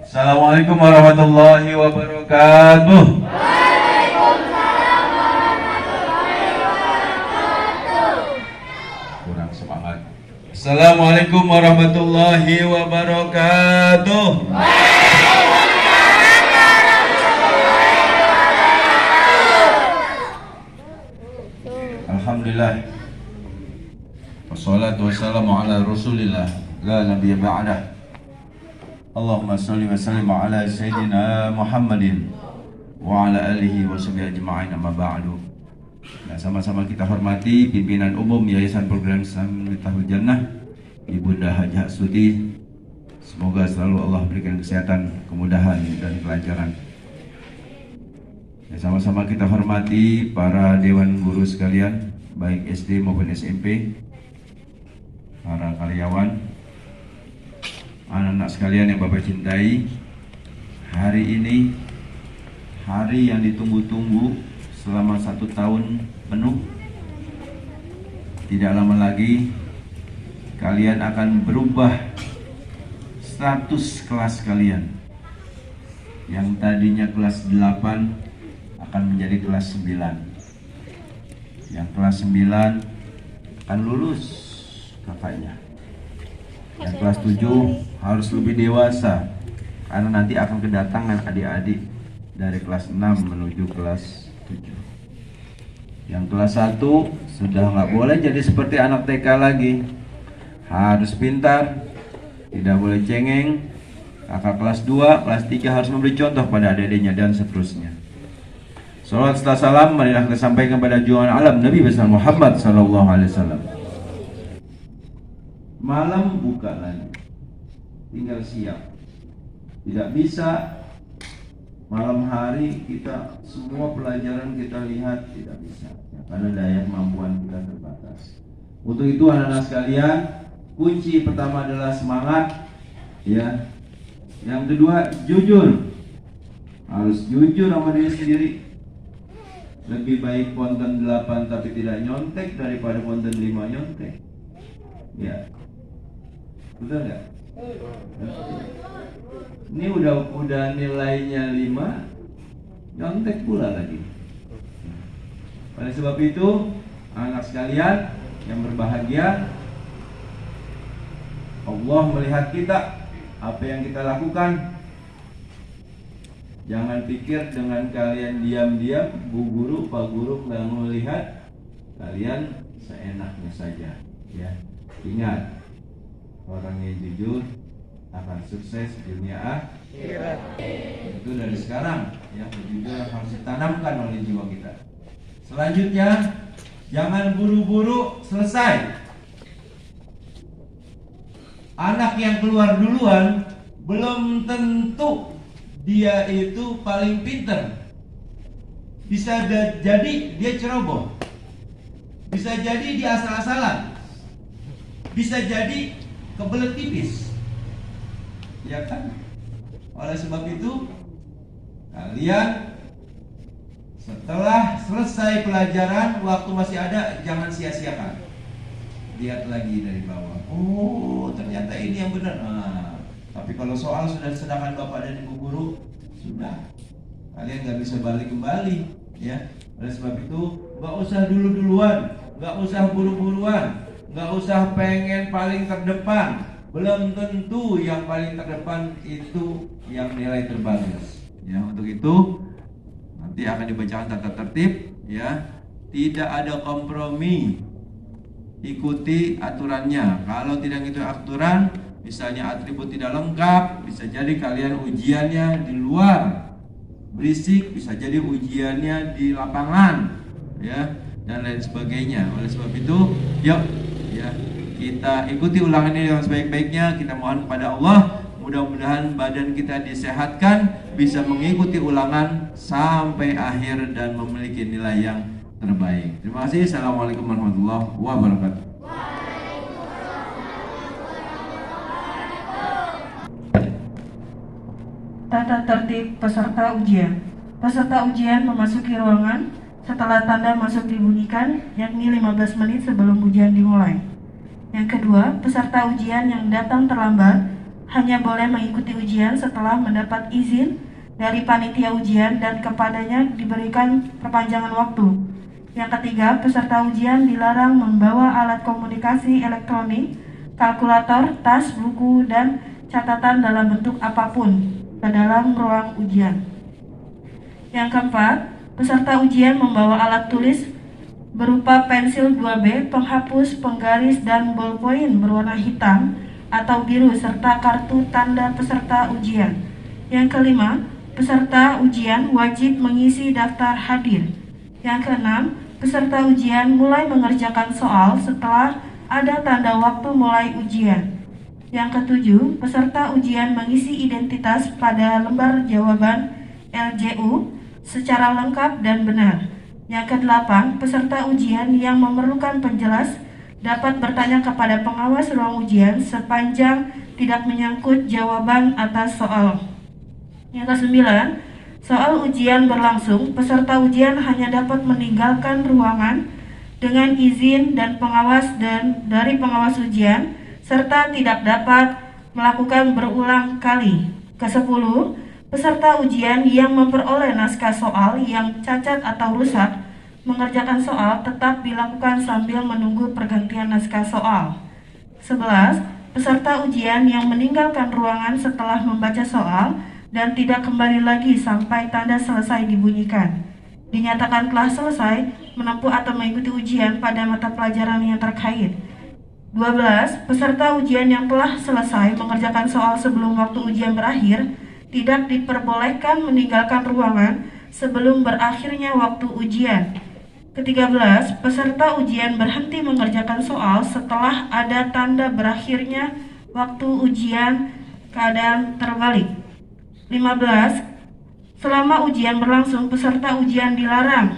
Assalamualaikum warahmatullahi wabarakatuh. Kurang semangat. Assalamualaikum warahmatullahi wabarakatuh. Alhamdulillah. Wassalatu wassalamu ala Rasulillah la nabiyya ba'dah. Allahumma shalli wa sallim ala sayyidina Muhammadin wa ala alihi wa sahbihi ajma'in, amma ba'du. Nah, sama-sama kita hormati pimpinan umum Yayasan Program Islam Miftahul Jannah, Ibunda Haji Hasuti. Semoga selalu Allah berikan kesehatan, kemudahan dan kelancaran. Ya, sama-sama kita hormati para dewan guru sekalian, baik SD maupun SMP, para karyawan, anak-anak sekalian yang Bapak cintai. Hari ini hari yang ditunggu-tunggu selama 1 tahun penuh. Tidak lama lagi kalian akan berubah status kelas kalian. Yang tadinya kelas 8 akan menjadi kelas 9. Yang kelas 9 akan lulus kakaknya. Yang kelas 7 harus lebih dewasa, karena nanti akan kedatangan adik-adik dari kelas 6 menuju kelas 7. Yang kelas 1 sudah nggak boleh jadi seperti anak TK lagi, harus pintar, tidak boleh cengeng. Kakak kelas 2, kelas 3 harus memberi contoh pada adik-adiknya, dan seterusnya. Salawat serta salam marilah kita sampaikan kepada junjungan alam Nabi besar Muhammad sallallahu alaihi wasallam. Malam buka lagi, tinggal siap. Tidak bisa malam hari kita semua pelajaran kita lihat, tidak bisa ya, karena daya kemampuan kita terbatas. Untuk itu anak-anak sekalian, kunci pertama adalah semangat, ya. Yang kedua jujur, harus jujur sama diri sendiri. Lebih baik ponten 8 tapi tidak nyontek daripada ponten 5 nyontek. Ya, betul nggak? Ini udah nilainya 5, nyontek pula lagi. Oleh sebab itu, anak sekalian yang berbahagia, Allah melihat kita, apa yang kita lakukan. Jangan pikir dengan kalian diam-diam, Bu Guru, Pak Guru nggak melihat, kalian seenaknya saja. Ya, ingat, orang yang jujur akan sukses di dunia akhirat. Itu dari sekarang, ya, kejujuran harus ditanamkan oleh jiwa kita. Selanjutnya, jangan buru-buru selesai. Anak yang keluar duluan belum tentu dia itu paling pinter. Bisa jadi dia ceroboh, bisa jadi dia asal-asalan, bisa jadi kebelet tipis, ya kan? Oleh sebab itu, kalian setelah selesai pelajaran, waktu masih ada, jangan sia-siakan. Lihat lagi dari bawah, oh ternyata ini yang benar. Tapi kalau soal sudah sedangkan Bapak dan Ibu Guru, sudah, kalian nggak bisa balik kembali, ya. Oleh sebab itu, nggak usah duluan, nggak usah buru-buruan, nggak usah pengen paling terdepan. Belum tentu yang paling terdepan itu yang nilai terbagus. Ya, untuk itu nanti akan dibacakan tata tertib, ya. Tidak ada kompromi. Ikuti aturannya. Kalau tidak ngikuti aturan, misalnya atribut tidak lengkap, bisa jadi kalian ujiannya di luar, berisik, bisa jadi ujiannya di lapangan, ya, dan lain sebagainya. Oleh sebab itu, yuk, ya, kita ikuti ulangan ini dengan sebaik-baiknya. Kita mohon kepada Allah, mudah-mudahan badan kita disehatkan, bisa mengikuti ulangan sampai akhir dan memiliki nilai yang terbaik. Terima kasih. Assalamualaikum warahmatullahi wabarakatuh. Tata tertib peserta ujian. Peserta ujian memasuki ruangan setelah tanda masuk dibunyikan, yakni 15 menit sebelum ujian dimulai. Yang kedua, peserta ujian yang datang terlambat hanya boleh mengikuti ujian setelah mendapat izin dari panitia ujian dan kepadanya diberikan perpanjangan waktu. Yang ketiga, peserta ujian dilarang membawa alat komunikasi elektronik, kalkulator, tas, buku, dan catatan dalam bentuk apapun ke dalam ruang ujian. Yang keempat, peserta ujian membawa alat tulis berupa pensil 2B, penghapus, penggaris, dan ballpoint berwarna hitam atau biru serta kartu tanda peserta ujian. Yang kelima, peserta ujian wajib mengisi daftar hadir. Yang keenam, peserta ujian mulai mengerjakan soal setelah ada tanda waktu mulai ujian. Yang ketujuh, peserta ujian mengisi identitas pada lembar jawaban LJU secara lengkap dan benar. Yang kedelapan, peserta ujian yang memerlukan penjelas dapat bertanya kepada pengawas ruang ujian sepanjang tidak menyangkut jawaban atas soal. Yang kesembilan, soal ujian berlangsung, peserta ujian hanya dapat meninggalkan ruangan dengan izin dan pengawas dari pengawas ujian, serta tidak dapat melakukan berulang kali. Kesepuluh, peserta ujian yang memperoleh naskah soal yang cacat atau rusak mengerjakan soal tetap dilakukan sambil menunggu pergantian naskah soal. 11. Peserta ujian yang meninggalkan ruangan setelah membaca soal dan tidak kembali lagi sampai tanda selesai dibunyikan dinyatakan telah selesai menempuh atau mengikuti ujian pada mata pelajaran yang terkait. 12. Peserta ujian yang telah selesai mengerjakan soal sebelum waktu ujian berakhir tidak diperbolehkan meninggalkan ruangan sebelum berakhirnya waktu ujian. Ke-13, peserta ujian berhenti mengerjakan soal setelah ada tanda berakhirnya waktu ujian keadaan terbalik. 15. Selama ujian berlangsung, peserta ujian dilarang.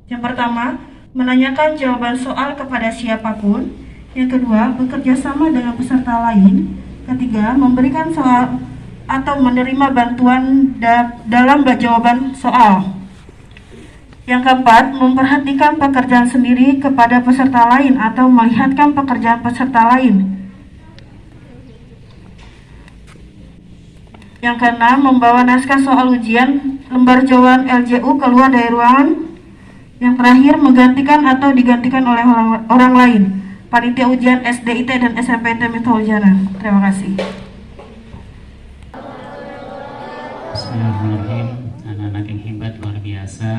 Yang pertama, menanyakan jawaban soal kepada siapapun. Yang kedua, bekerja sama dengan peserta lain. Ketiga, memberikan soal atau menerima bantuan dalam jawaban soal. Yang keempat, memperhatikan pekerjaan sendiri kepada peserta lain atau melihatkan pekerjaan peserta lain. Yang keenam, membawa naskah soal ujian, lembar jawaban LJU keluar dari ruangan. Yang terakhir, menggantikan atau digantikan oleh orang lain. Panitia ujian SDIT dan SMPT Metro Jana. Terima kasih. Bismillahirrahmanirrahim. Anak-anak yang hebat, luar biasa.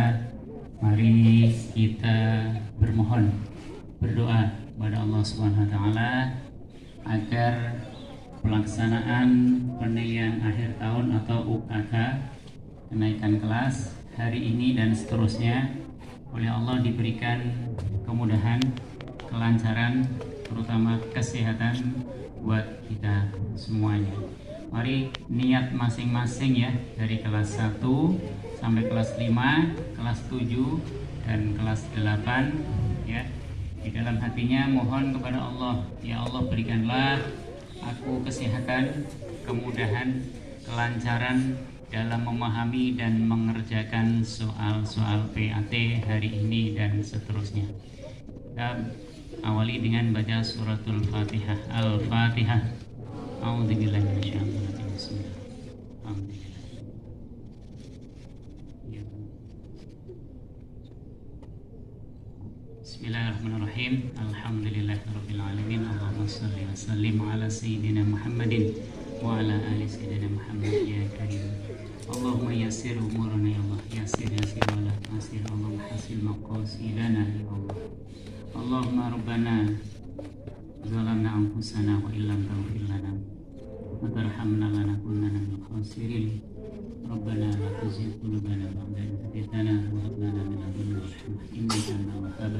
Mari kita bermohon, berdoa kepada Allah Subhanahu wa taala agar pelaksanaan penilaian akhir tahun atau UKK kenaikan kelas hari ini dan seterusnya oleh Allah diberikan kemudahan, kelancaran, terutama kesehatan buat kita semuanya. Mari niat masing-masing ya, dari kelas 1 sampai kelas 5, kelas 7 dan kelas 8 ya. Di dalam hatinya mohon kepada Allah, ya Allah berikanlah aku kesehatan, kemudahan, kelancaran dalam memahami dan mengerjakan soal-soal PAT hari ini dan seterusnya. Kita awali dengan baca suratul Fatihah. Al-Fatihah. A'udzubillahi minasyaitonir rajim. Bismillahirrahmanirrahim. Alhamdulillahirabbil alamin. Allahumma shalli wa sallim ala sayyidina Muhammadin wa ala ali sayyidina Muhammad ya karim. Allahumma yassir umurana ya Allah, yassir wa la tasir. Allahumma hasil maqasidana ya Allah. Allahumma rabbana zalamna anfusana wa illam taghfir lana wa tarhamna lanakunanna minal khasirin. Rabbana la tuzigh qulubana ba'da idh hadaytana wa hab lana min ladunka rahmah innaka antal wahhab.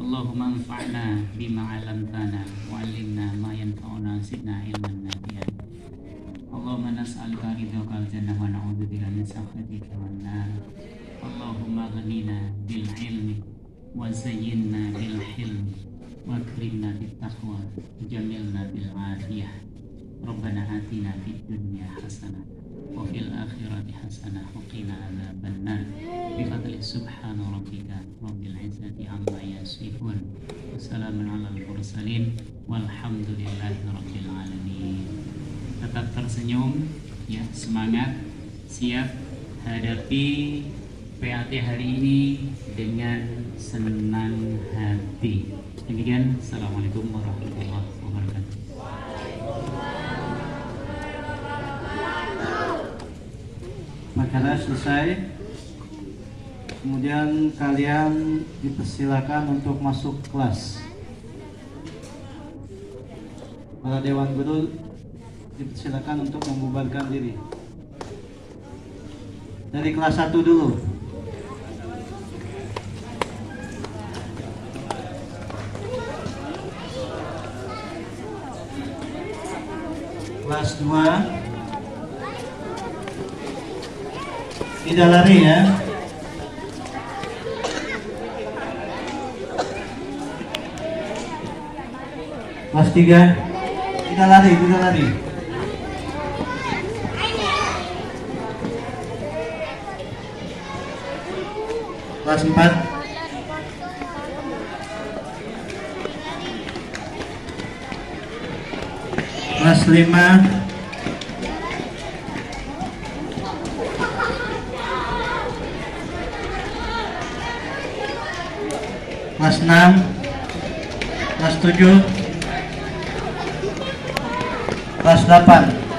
Allahumma anfa'na bima 'allamtana wa 'allimna ma yanfa'una zidna ilman nafi'an. Allahumma nas'aluka ridhaka al-jannah wa na'udzubika min sakhatika wan nar. Allahumma ghnina bil ilmi wa zayyinna bil hilmi wa akrimna bit taqwa wa jamilna bil afiyah. Rabbana atina fid dunya hasanah wa fil akhirati hasanah wa qina adzaban nar. Bi fadli subhana rabbika rabbil izzati amma yasifun wa salamun alal mursalin walhamdulillahi rabbil alamin. tetap tersenyum, ya, semangat, siap hadapi PAT hari ini dengan senang hati. Demikian, Assalamualaikum warahmatullahi wabarakatuh. Makanan selesai. Kemudian kalian dipersilakan untuk masuk kelas. Para dewan guru dipersilakan untuk membubarkan diri. Dari kelas 1 dulu. Kelas 2. Tidak lari ya. Kelas 3. Tidak lari, tidak lari. Kelas 4. Kelas 5. Kelas 6. Kelas 7. Kelas 8.